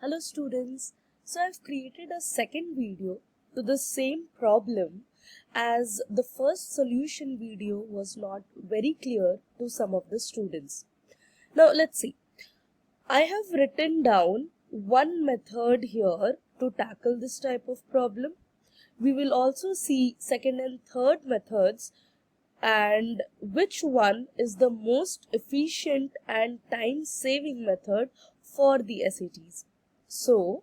Hello students, so I've created a second video to the same problem as the first solution video was not very clear to some of the students. Now let's see. I have written down one method here to tackle this type of problem. We will also see second and third methods and which one is the most efficient and time-saving method for the SATs. So,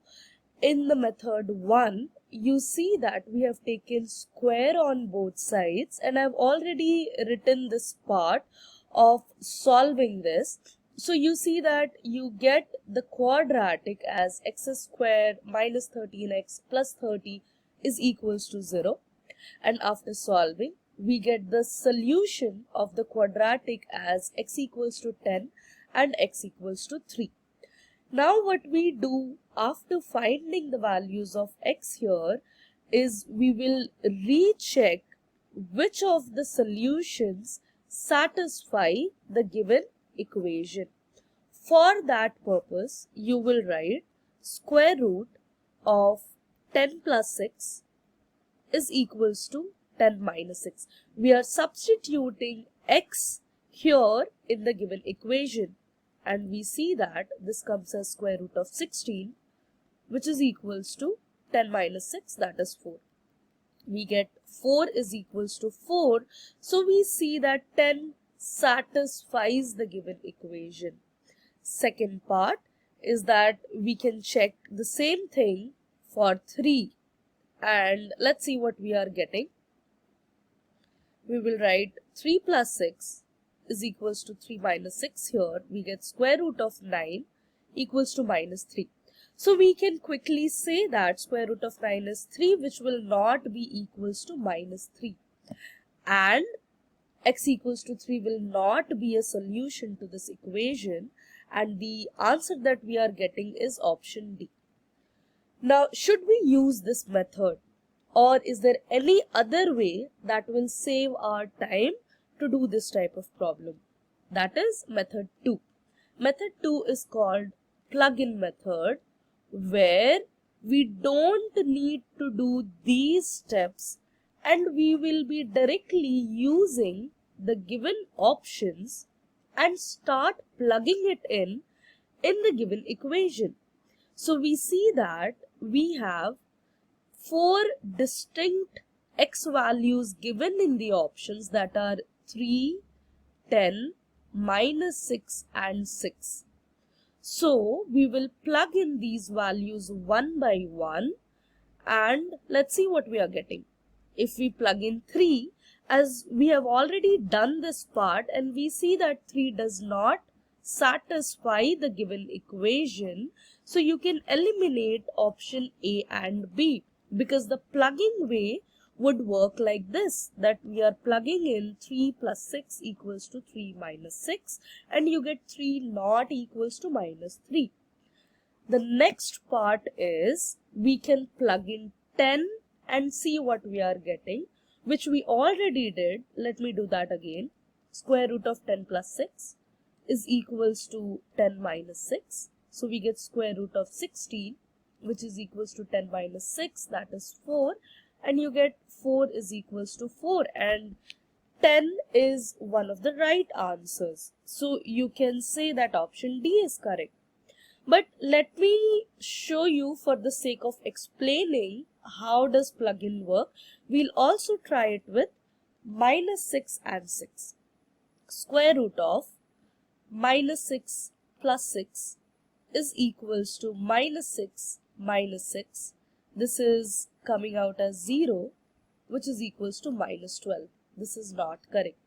in the method 1, you see that we have taken square on both sides, and I've already written this part of solving this. So you see that you get the quadratic as x squared minus 13x plus 30 is equals to 0. And after solving, we get the solution of the quadratic as x equals to 10 and x equals to 3. Now what we do after finding the values of x here is we will recheck which of the solutions satisfy the given equation. For that purpose, you will write square root of 10 plus 6 is equals to 10 minus 6. We are substituting x here in the given equation, and we see that this comes as square root of 16, which is equals to 10 minus 6, that is 4. We get 4 is equals to 4, so we see that 10 satisfies the given equation. Second part is that we can check the same thing for 3. And let's see what we are getting. We will write 3 plus 6 is equals to 3 minus 6 here. We get square root of 9 equals to minus 3. So we can quickly say that square root of 9 is 3, which will not be equals to minus 3. And x equals to 3 will not be a solution to this equation. And the answer that we are getting is option D. Now, should we use this method, or is there any other way that will save our time to do this type of problem? That is method 2. Method 2 is called plug-in method, where we don't need to do these steps and we will be directly using the given options and start plugging it in the given equation. So we see that we have 4 distinct x values given in the options, that are 3, 10, minus 6 and 6. So we will plug in these values one by one, and let's see what we are getting. If we plug in 3, as we have already done this part, and we see that 3 does not satisfy the given equation, so you can eliminate option A and B, because the plugging way would work like this, that we are plugging in 3 plus 6 equals to 3 minus 6, and you get 3 not equals to minus 3. The next part is we can plug in 10 and see what we are getting, which we already did. Let me do that again. Square root of 10 plus 6 is equals to 10 minus 6. So we get square root of 16, which is equals to 10 minus 6, that is 4. And you get 4 is equals to 4. And 10 is one of the right answers. So you can say that option D is correct. But let me show you, for the sake of explaining how does plug-in work, we'll also try it with minus 6 and 6. Square root of minus 6 plus 6 is equals to minus 6 minus 6. This is coming out as 0, which is equals to minus 12. This is not correct.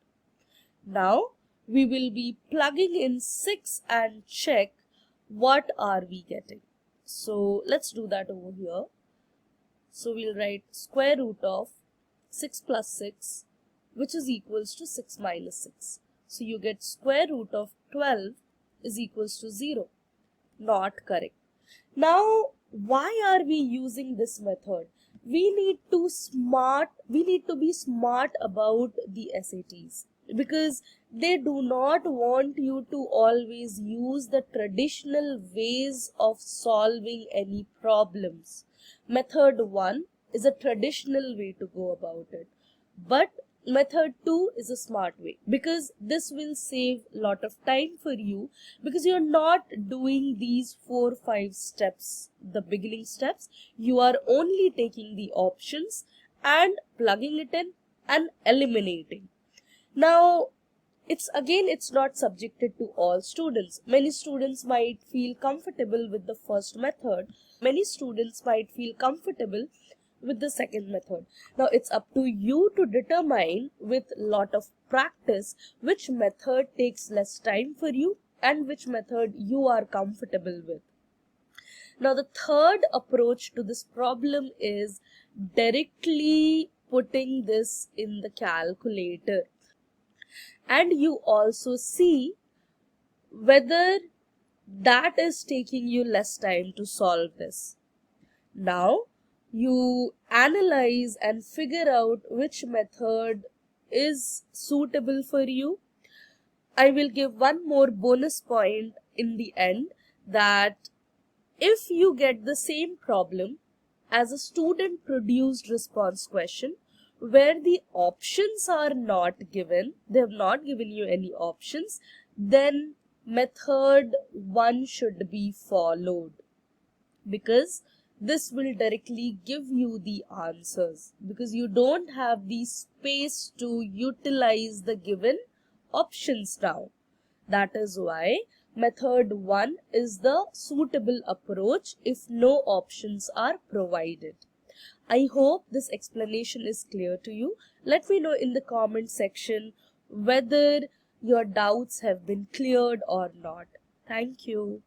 Now we will be plugging in 6 and check what are we getting. So let's do that over here. So we'll write square root of 6 plus 6, which is equals to 6 minus 6. So you get square root of 12 is equals to 0. Not correct. Now, why are we using this method? We need to be smart about the SATs, because They do not want you to always use the traditional ways of solving any problems. Method 1 is a traditional way to go about it, but method 2 is a smart way, because this will save a lot of time for you, because you're not doing these 4-5 steps, the beginning steps. You are only taking the options and plugging it in and eliminating. Now, it's not subjected to all students. Many students might feel comfortable with the first method. Many students might feel comfortable with the second method. Now it's up to you to determine with lot of practice which method takes less time for you and which method you are comfortable with. Now the third approach to this problem is directly putting this in the calculator, and you also see whether that is taking you less time to solve this. Now you analyze and figure out which method is suitable for you. I will give one more bonus point in the end, that if you get the same problem as a student produced response question where the options are not given, they have not given you any options, then method 1 should be followed, because this will directly give you the answers, because you don't have the space to utilize the given options now. That is why method 1 is the suitable approach if no options are provided. I hope this explanation is clear to you. Let me know in the comment section whether your doubts have been cleared or not. Thank you.